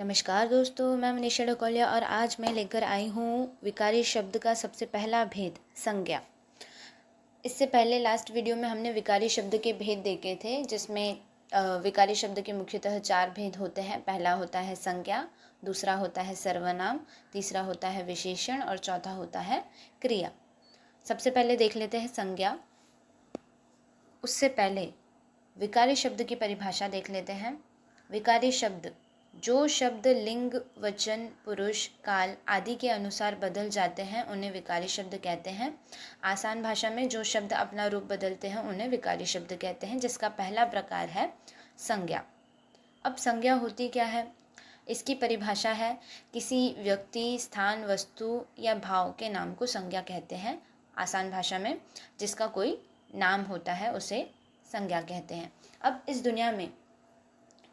नमस्कार दोस्तों, मैं मनीषा डकोलिया और आज मैं लेकर आई हूँ विकारी शब्द का सबसे पहला भेद, संज्ञा। इससे पहले लास्ट वीडियो में हमने विकारी शब्द के भेद देखे थे, जिसमें विकारी शब्द के मुख्यतः 4 भेद होते हैं। पहला होता है संज्ञा, दूसरा होता है सर्वनाम, तीसरा होता है विशेषण और चौथा होता है क्रिया। सबसे पहले देख लेते हैं संज्ञा। उससे पहले विकारी शब्द की परिभाषा देख लेते हैं। विकारी शब्द जो शब्द लिंग, वचन, पुरुष, काल आदि के अनुसार बदल जाते हैं उन्हें विकारी शब्द कहते हैं। आसान भाषा में जो शब्द अपना रूप बदलते हैं उन्हें विकारी शब्द कहते हैं, जिसका पहला प्रकार है संज्ञा। अब संज्ञा होती क्या है? इसकी परिभाषा है किसी व्यक्ति, स्थान, वस्तु या भाव के नाम को संज्ञा कहते हैं। आसान भाषा में जिसका कोई नाम होता है उसे संज्ञा कहते हैं। अब इस दुनिया में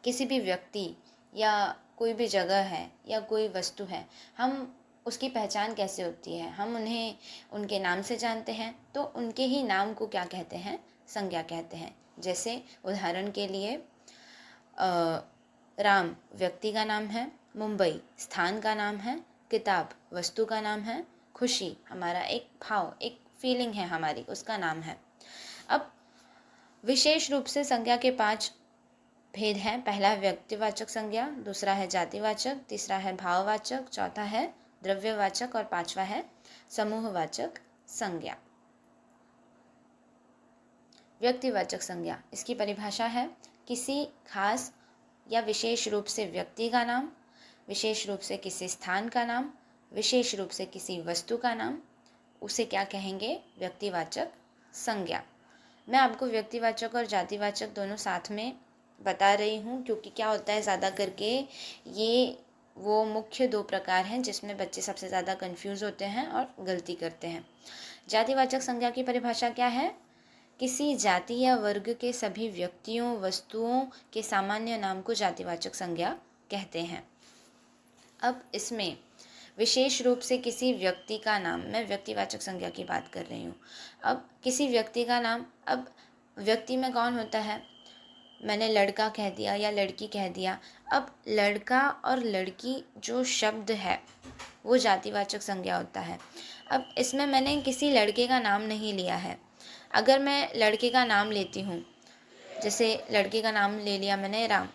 किसी भी व्यक्ति या कोई भी जगह है या कोई वस्तु है, हम उसकी पहचान कैसे होती है? हम उन्हें उनके नाम से जानते हैं, तो उनके ही नाम को क्या कहते हैं? संज्ञा कहते हैं। जैसे उदाहरण के लिए राम व्यक्ति का नाम है, मुंबई स्थान का नाम है, किताब वस्तु का नाम है, खुशी हमारा एक भाव, एक फीलिंग है हमारी, उसका नाम है। अब विशेष रूप से संज्ञा के 5 भेद हैं। पहला है व्यक्तिवाचक संज्ञा, दूसरा है जातिवाचक, तीसरा है भाववाचक, चौथा है द्रव्यवाचक और पांचवा है समूहवाचक संज्ञा। व्यक्तिवाचक संज्ञा, इसकी परिभाषा है किसी खास या विशेष रूप से व्यक्ति का नाम, विशेष रूप से किसी स्थान का नाम, विशेष रूप से किसी वस्तु का नाम, उसे क्या कहेंगे? व्यक्तिवाचक संज्ञा। मैं आपको व्यक्तिवाचक और जातिवाचक दोनों साथ में बता रही हूँ, क्योंकि क्या होता है ज़्यादा करके ये वो मुख्य 2 प्रकार हैं जिसमें बच्चे सबसे ज़्यादा कंफ्यूज होते हैं और गलती करते हैं। जातिवाचक संज्ञा की परिभाषा क्या है? किसी जाति या वर्ग के सभी व्यक्तियों, वस्तुओं के सामान्य नाम को जातिवाचक संज्ञा कहते हैं। अब इसमें विशेष रूप से किसी व्यक्ति का नाम, मैं व्यक्तिवाचक संज्ञा की बात कर रही हूँ। अब किसी व्यक्ति का नाम, अब व्यक्ति में कौन होता है? मैंने लड़का कह दिया या लड़की कह दिया। अब लड़का और लड़की जो शब्द है वो जातिवाचक संज्ञा होता है। अब इसमें मैंने किसी लड़के का नाम नहीं लिया है। अगर मैं लड़के का नाम लेती हूँ, जैसे लड़के का नाम ले लिया मैंने राम,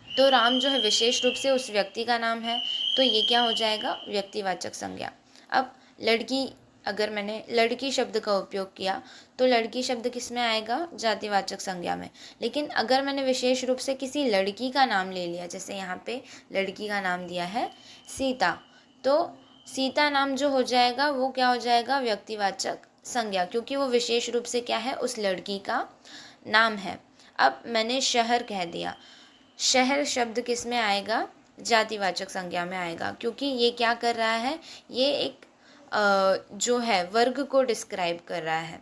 तो राम जो है विशेष रूप से उस व्यक्ति का नाम है, तो ये क्या हो जाएगा? व्यक्तिवाचक संज्ञा। अब लड़की, अगर मैंने लड़की शब्द का उपयोग किया तो लड़की शब्द किस में आएगा? जातिवाचक संज्ञा में। लेकिन अगर मैंने विशेष रूप से किसी लड़की का नाम ले लिया, जैसे यहाँ पे लड़की का नाम दिया है सीता, तो सीता नाम जो हो जाएगा वो क्या हो जाएगा? व्यक्तिवाचक संज्ञा, क्योंकि वो विशेष रूप से क्या है? उस लड़की का नाम है। अब मैंने शहर कह दिया, शहर शब्द किस में आएगा? जातिवाचक संज्ञा में आएगा, क्योंकि ये क्या कर रहा है? ये एक जो है वर्ग को डिस्क्राइब कर रहा है।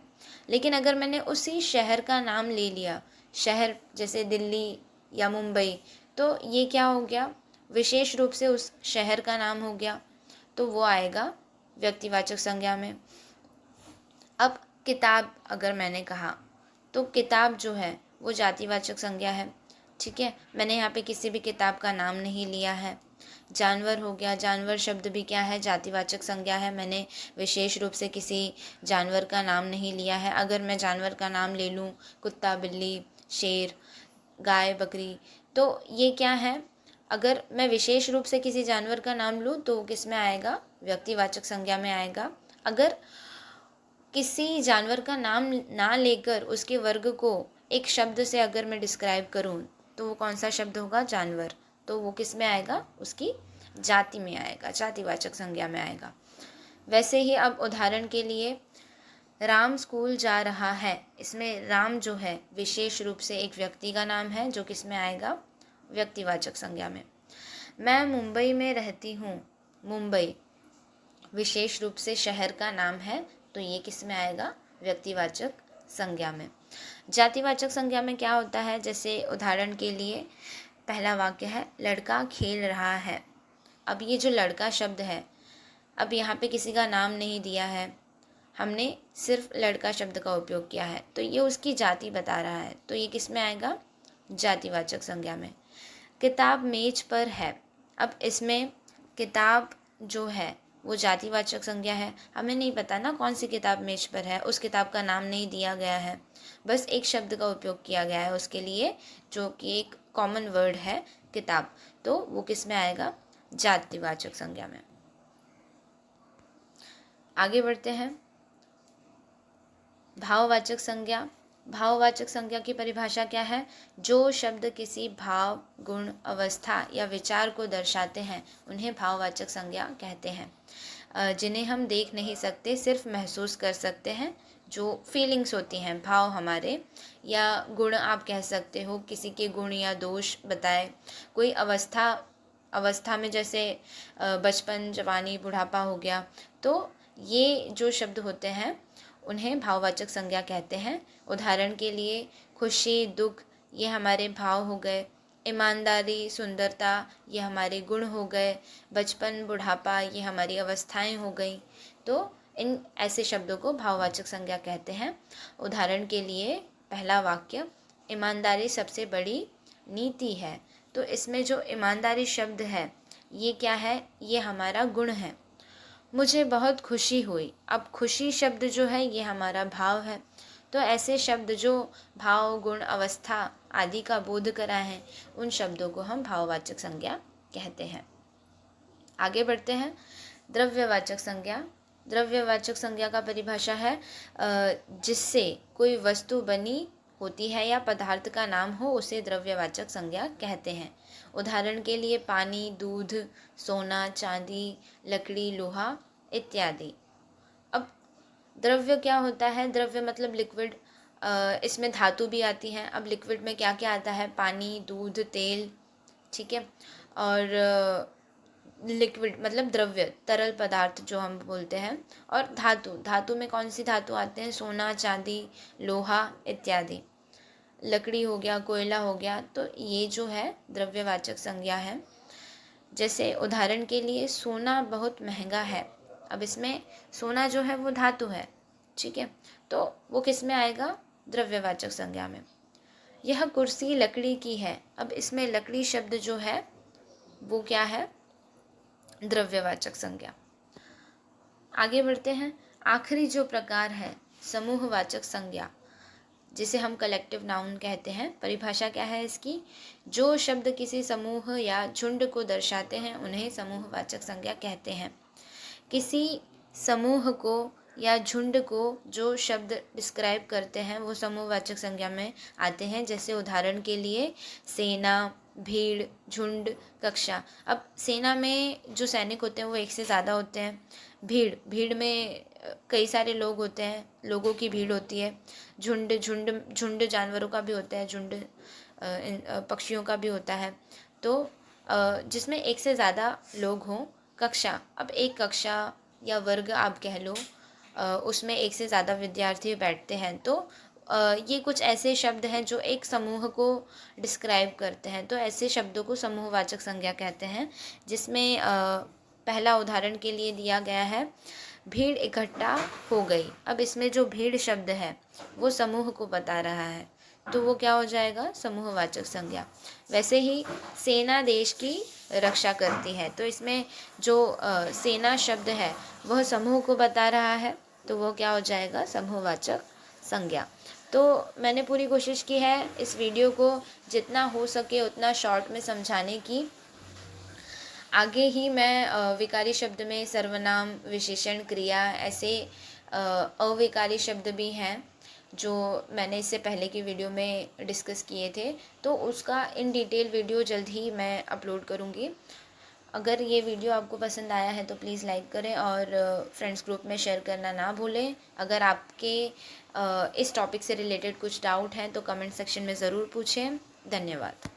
लेकिन अगर मैंने उसी शहर का नाम ले लिया, शहर जैसे दिल्ली या मुंबई, तो ये क्या हो गया? विशेष रूप से उस शहर का नाम हो गया, तो वो आएगा व्यक्तिवाचक संज्ञा में। अब किताब अगर मैंने कहा, तो किताब जो है वो जातिवाचक संज्ञा है। ठीक है, मैंने यहाँ पे किसी भी किताब का नाम नहीं लिया है। जानवर हो गया, जानवर शब्द भी क्या है? जातिवाचक संज्ञा है। मैंने विशेष रूप से किसी जानवर का नाम नहीं लिया है। अगर मैं जानवर का नाम ले लूँ, कुत्ता, बिल्ली, शेर, गाय, बकरी, तो ये क्या है? अगर मैं विशेष रूप से किसी जानवर का नाम लूँ तो किस में आएगा? व्यक्तिवाचक संज्ञा में आएगा। अगर किसी जानवर का नाम ना लेकर उसके वर्ग को एक शब्द से अगर मैं डिस्क्राइब करूँ, तो वो कौन सा शब्द होगा? जानवर। तो वो किस में आएगा? उसकी जाति में आएगा, जातिवाचक संज्ञा में आएगा। वैसे ही अब उदाहरण के लिए राम स्कूल जा रहा है, इसमें राम जो है विशेष रूप से एक व्यक्ति का नाम है, जो किस में आएगा? व्यक्तिवाचक संज्ञा में। मैं मुंबई में रहती हूँ, मुंबई विशेष रूप से शहर का नाम है, तो ये किस में आएगा? व्यक्तिवाचक संज्ञा में। जातिवाचक संज्ञा में क्या होता है? जैसे उदाहरण के लिए पहला वाक्य है लड़का खेल रहा है। अब ये जो लड़का शब्द है, अब यहाँ पे किसी का नाम नहीं दिया है, हमने सिर्फ लड़का शब्द का उपयोग किया है, तो ये उसकी जाति बता रहा है, तो ये किस में आएगा? जातिवाचक संज्ञा में। किताब मेज पर है, अब इसमें किताब जो है वो जातिवाचक संज्ञा है। हमें नहीं पता ना कौन सी किताब मेज पर है, उस किताब का नाम नहीं दिया गया है, बस एक शब्द का उपयोग किया गया है उसके लिए, जो कि एक कॉमन वर्ड है किताब। तो वो किस में आएगा? जातिवाचक संज्ञा में। आगे बढ़ते हैं। भाववाचक संज्ञा। भाववाचक संज्ञा की परिभाषा क्या है? जो शब्द किसी भाव, गुण, अवस्था या विचार को दर्शाते हैं उन्हें भाववाचक संज्ञा कहते हैं। जिन्हें हम देख नहीं सकते, सिर्फ महसूस कर सकते हैं, जो फीलिंग्स होती हैं, भाव हमारे, या गुण आप कह सकते हो, किसी के गुण या दोष बताए। कोई अवस्था में जैसे बचपन, जवानी, बुढ़ापा हो गया, तो ये जो शब्द होते हैं उन्हें भाववाचक संज्ञा कहते हैं। उदाहरण के लिए खुशी, दुख, ये हमारे भाव हो गए। ईमानदारी, सुंदरता, ये हमारे गुण हो गए। बचपन, बुढ़ापा, ये हमारी अवस्थाएं हो गई। तो इन ऐसे शब्दों को भाववाचक संज्ञा कहते हैं। उदाहरण के लिए पहला वाक्य, ईमानदारी सबसे बड़ी नीति है। तो इसमें जो ईमानदारी शब्द है ये क्या है? ये हमारा गुण है। मुझे बहुत खुशी हुई, अब खुशी शब्द जो है ये हमारा भाव है। तो ऐसे शब्द जो भाव, गुण, अवस्था आदि का बोध कराएं, उन शब्दों को हम भाववाचक संज्ञा कहते हैं। आगे बढ़ते हैं। द्रव्यवाचक संज्ञा। द्रव्यवाचक संज्ञा का परिभाषा है जिससे कोई वस्तु बनी होती है या पदार्थ का नाम हो, उसे द्रव्यवाचक संज्ञा कहते हैं। उदाहरण के लिए पानी, दूध, सोना, चांदी, लकड़ी, लोहा इत्यादि। अब द्रव्य क्या होता है? द्रव्य मतलब लिक्विड। इसमें धातु भी आती हैं। अब लिक्विड में क्या क्या आता है? पानी, दूध, तेल, ठीक है। और लिक्विड मतलब द्रव्य, तरल पदार्थ जो हम बोलते हैं। और धातु में कौन सी धातु आते हैं? सोना, चांदी, लोहा इत्यादि। लकड़ी हो गया, कोयला हो गया। तो ये जो है द्रव्यवाचक संज्ञा है। जैसे उदाहरण के लिए सोना बहुत महंगा है। अब इसमें सोना जो है वो धातु है, ठीक है, तो वो किस में आएगा? द्रव्यवाचक संज्ञा में। यह कुर्सी लकड़ी की है। अब इसमें लकड़ी शब्द जो है वो क्या है? द्रव्यवाचक संज्ञा। आगे बढ़ते हैं। आखिरी जो प्रकार है समूहवाचक संज्ञा, जिसे हम कलेक्टिव नाउन कहते हैं। परिभाषा क्या है इसकी? जो शब्द किसी समूह या झुंड को दर्शाते हैं उन्हें समूहवाचक संज्ञा कहते हैं। किसी समूह को या झुंड को जो शब्द डिस्क्राइब करते हैं वो समूहवाचक संज्ञा में आते हैं। जैसे उदाहरण के लिए सेना, भीड़, झुंड, कक्षा। अब सेना में जो सैनिक होते हैं वो एक से ज़्यादा होते हैं। भीड़ में कई सारे लोग होते हैं, लोगों की भीड़ होती है। झुंड जानवरों का भी होता है, झुंड पक्षियों का भी होता है। तो जिसमें एक से ज़्यादा लोग हों। कक्षा, अब एक कक्षा या वर्ग आप कह लो, उसमें एक से ज़्यादा विद्यार्थी बैठते हैं। तो ये कुछ ऐसे शब्द हैं जो एक समूह को डिस्क्राइब करते हैं। तो ऐसे शब्दों को समूहवाचक संज्ञा कहते हैं। जिसमें पहला उदाहरण के लिए दिया गया है, भीड़ इकट्ठा हो गई। अब इसमें जो भीड़ शब्द है वो समूह को बता रहा है, तो वो क्या हो जाएगा? समूहवाचक संज्ञा। वैसे ही सेना देश की रक्षा करती है, तो इसमें जो सेना शब्द है वह समूह को बता रहा है, तो वो क्या हो जाएगा? समूहवाचक संज्ञा। तो मैंने पूरी कोशिश की है इस वीडियो को जितना हो सके उतना शॉर्ट में समझाने की। आगे ही मैं विकारी शब्द में सर्वनाम, विशेषण, क्रिया, ऐसे अविकारी शब्द भी हैं जो मैंने इससे पहले की वीडियो में डिस्कस किए थे, तो उसका इन डिटेल वीडियो जल्द ही मैं अपलोड करूँगी। अगर ये वीडियो आपको पसंद आया है तो प्लीज़ लाइक करें और फ्रेंड्स ग्रुप में शेयर करना ना भूलें। अगर आपके इस टॉपिक से रिलेटेड कुछ डाउट हैं तो कमेंट सेक्शन में ज़रूर पूछें। धन्यवाद।